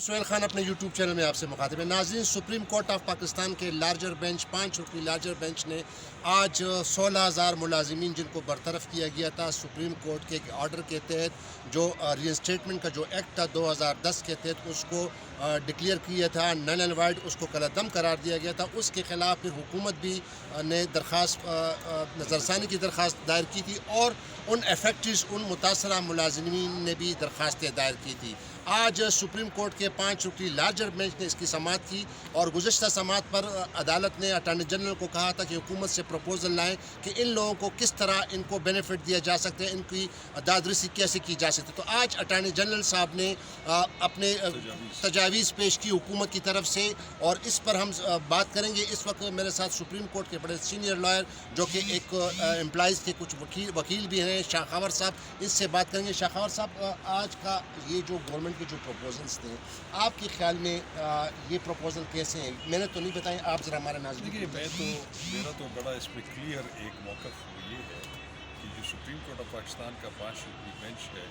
سہیل خان اپنے YouTube channel میں آپ سے مخاطب ہے. ناظرین، سپریم کورٹ آف پاکستان کے لارجر بینچ 5 رکنی لارجر بینچ نے آج 16,000 ملازمین جن کو برطرف کیا گیا تھا سپریم کورٹ کے آرڈر کے تحت، جو ری انسٹیٹمنٹ کا جو ایکٹ تھا 2010 کے تحت، اس کو ڈکلیئر کیا تھا نل اینڈ وائڈ، اس کو کالعدم قرار دیا گیا تھا. اس کے خلاف پھر حکومت بھی نے درخواست نظرثانی کی درخواست دائر کی تھی، اور ان افیکٹڈ ان متاثرہ ملازمین نے بھی درخواستیں دائر کی تھی. آج سپریم کورٹ کے 5 رکنی لارجر بینچ نے اس کی سماعت کی، اور گزشتہ سماعت پر عدالت نے اٹارنی جنرل کو کہا تھا کہ حکومت سے پروپوزل لائیں کہ ان لوگوں کو کس طرح ان کو بینیفٹ دیا جا سکتا ہے، ان کی دادرسی کیسے کی جا سکتی ہے. تو آج اٹارنی جنرل صاحب نے اپنے تجاویز پیش کی حکومت کی طرف سے، اور اس پر ہم بات کریں گے. اس وقت میرے ساتھ سپریم کورٹ کے بڑے سینئر لائر جو کہ ایک امپلائیز کے کچھ وکیل بھی ہیں، شاخاور صاحب، اس سے بات کریں گے. شاخاور صاحب، آج کا یہ جو گورنمنٹ کے جو پروپوزلس تھے، آپ کے خیال میں یہ پروپوزل کیسے ہیں؟ میں نے تو نہیں بتائیں، آپ ذرا ہمارے ناظرین. دیکھیے، میرا تو بڑا اس پہ کلیئر ایک موقف یہ ہے کہ جو سپریم کورٹ آف پاکستان کا 5 رکنی بینچ ہے،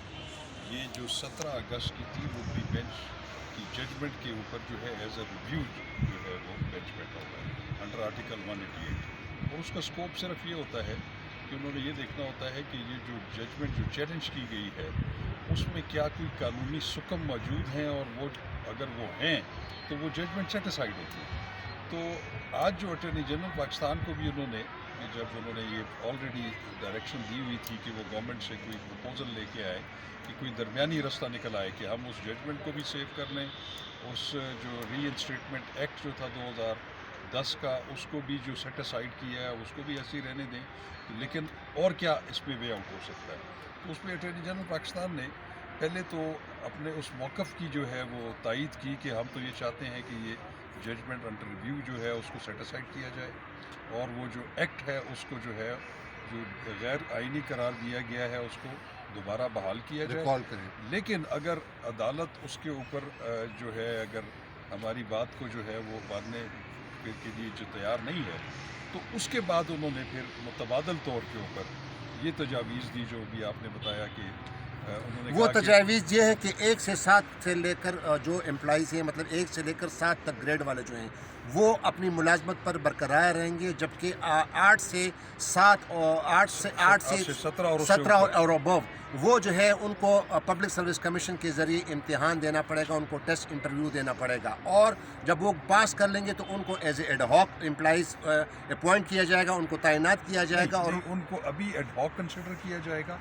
یہ جو 17 اگست کی 3 رکنی بینچ کی ججمنٹ کے اوپر جو ہے ایز اے ریویو جو ہے وہ بینچ بیٹھا ہوا ہے انڈر آرٹیکل 188. اور اس کا اسکوپ صرف یہ ہوتا ہے کہ انہوں نے یہ دیکھنا ہوتا ہے کہ یہ جو ججمنٹ جو چیلنج کی گئی ہے اس میں کیا کوئی قانونی سکم موجود ہیں، اور وہ اگر وہ ہیں تو وہ ججمنٹ سیٹسفائیڈ ہوتی ہے. تو آج جو اٹارنی جنرل پاکستان کو بھی جب انہوں نے یہ آلریڈی ڈائریکشن دی ہوئی تھی کہ وہ گورنمنٹ سے کوئی پروپوزل لے کے آئے کہ کوئی درمیانی رستہ نکل آئے کہ ہم اس ججمنٹ کو بھی سیو کر لیں، اس جو ری انسٹیٹمنٹ ایکٹ جو تھا 2010 کا اس کو بھی جو سیٹسفائیڈ کیا ہے اس کو بھی ایسے ہی رہنے دیں، لیکن اور کیا اس پہ وے آؤٹ ہو سکتا ہے. تو اس میں اٹارنی جنرل پاکستان نے پہلے تو اپنے اس موقف کی جو ہے وہ تائید کی کہ ہم تو یہ چاہتے ہیں کہ یہ ججمنٹ انڈر ریویو جو ہے اس کو سیٹسفائیڈ کیا جائے، اور وہ جو ایکٹ ہے اس کو جو ہے جو غیر آئینی قرار دیا گیا ہے اس کو دوبارہ بحال کیا جائے. لیکن اگر عدالت اس کے اوپر جو ہے اگر ہماری بات کو جو ہے وہ ماننے کے لیے جو تیار نہیں ہے، تو اس کے بعد انہوں نے پھر متبادل طور کے اوپر یہ تجاویز دی جو بھی آپ نے بتایا کہ انہوں نے وہ کہا کہ تجاویز یہ ہے کہ 1 سے 7 سے لے کر جو امپلائیز ہیں، مطلب 1 سے لے کر 7 تک گریڈ والے جو ہیں، وہ اپنی ملازمت پر برقرار رہیں گے، جبکہ 8 سے 17 اور ابو وہ جو ہے ان کو پبلک سروس کمیشن کے ذریعے امتحان دینا پڑے گا، ان کو ٹیسٹ انٹرویو دینا پڑے گا، اور جب وہ پاس کر لیں گے تو ان کو as a ad hoc employees appoint کیا جائے گا، ان کو تعینات کیا جائے گا. اور ان کو ابھی ایڈ ہاک کنسیڈر کیا جائے گا،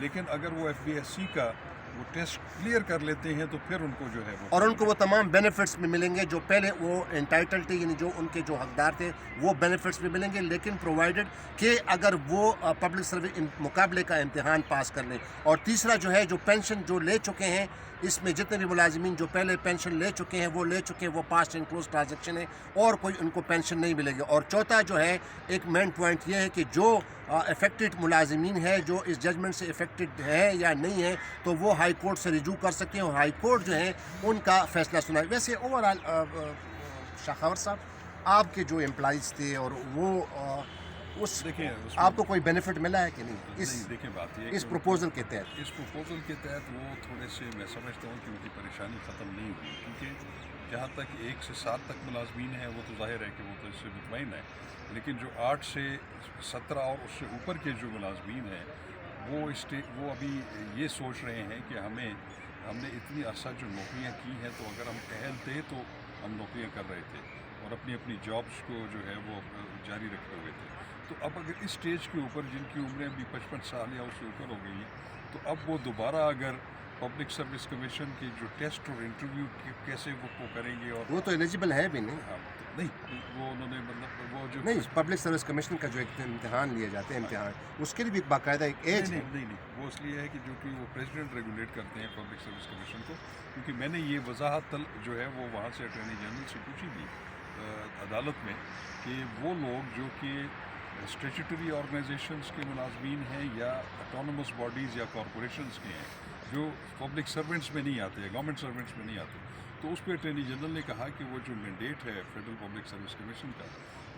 لیکن اگر وہ ایف بی ایس سی کا وہ ٹیسٹ کلیئر کر لیتے ہیں تو پھر ان کو جو ہے اور ان کو وہ تمام بینیفٹس بھی ملیں گے جو پہلے وہ انٹائٹل تھے، یعنی جو ان کے جو حقدار تھے وہ بینیفٹس بھی ملیں گے، لیکن پرووائڈڈ کہ اگر وہ پبلک سروس مقابلے کا امتحان پاس کر لیں. اور تیسرا جو ہے، جو پینشن جو لے چکے ہیں، اس میں جتنے بھی ملازمین جو پہلے پینشن لے چکے ہیں وہ لے چکے ہیں، وہ پاسٹ اینڈ کلوز ٹرانزیکشن ہے، اور کوئی ان کو پینشن نہیں ملے گی. اور چوتھا جو ہے، ایک مین پوائنٹ یہ ہے کہ جو افیکٹڈ ملازمین ہے جو اس ججمنٹ سے افیکٹڈ ہے یا نہیں ہے، تو وہ ہائی کورٹ سے رجوع کر سکتے ہیں، اور ہائی کورٹ جو ہے ان کا فیصلہ سنائے. ویسے اوور آل شاخاور صاحب، آپ کے جو امپلائیز تھے اور وہ آپ کو کوئی بینیفٹ ملا ہے کہ نہیں اس پروپوزل کے تحت؟ اس پروپوزل کے تحت وہ تھوڑے سے میں سمجھتا ہوں کہ ان کی پریشانی ختم نہیں ہوئی، کیونکہ جہاں تک 1 سے 7 تک ملازمین ہیں وہ تو ظاہر ہے کہ وہ تو اس سے مطمئن ہے، لیکن جو 8 سے 17 اور اس سے اوپر کے جو ملازمین ہیں وہ ابھی یہ سوچ رہے ہیں کہ ہم نے اتنی عرصہ جو نوکریاں کی ہیں تو اگر ہم اہل تھے تو ہم نوکریاں کر رہے تھے اور اپنی جابس کو جو ہے وہ جاری رکھے ہوئے تھے. تو اب اگر اس سٹیج کے اوپر جن کی عمریں بھی 55 سال یا اس سے اوپر ہو گئی ہیں، تو اب وہ دوبارہ اگر پبلک سروس کمیشن کے جو ٹیسٹ اور انٹرویو کیسے وہ کریں گے، اور وہ تو ایلیجیبل ہے بھی نہیں. وہ انہوں نے مطلب وہ جو نہیں، پبلک سروس کمیشن کا جو ایک امتحان لیے جاتے ہیں، امتحان اس کے لیے بھی باقاعدہ ایک ایج ہے. نہیں، وہ اس لیے ہے کہ جو کہ وہ پریزیڈنٹ ریگولیٹ کرتے ہیں پبلک سروس کمیشن کو، کیونکہ میں نے یہ وضاحت جو ہے وہ وہاں سے اٹارنی جنرل سے پوچھی تھی عدالت میں کہ وہ لوگ جو کہ اسٹیچوٹری آرگنائزیشنز کے ملازمین ہیں یا اٹانومس باڈیز یا کارپوریشنز کے ہیں جو پبلک سرونٹس میں نہیں آتے، گورنمنٹ سرونٹس میں نہیں آتے، تو اس پہ اٹارنی جنرل نے کہا کہ وہ جو مینڈیٹ ہے فیڈرل پبلک سروس کمیشن کا،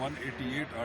188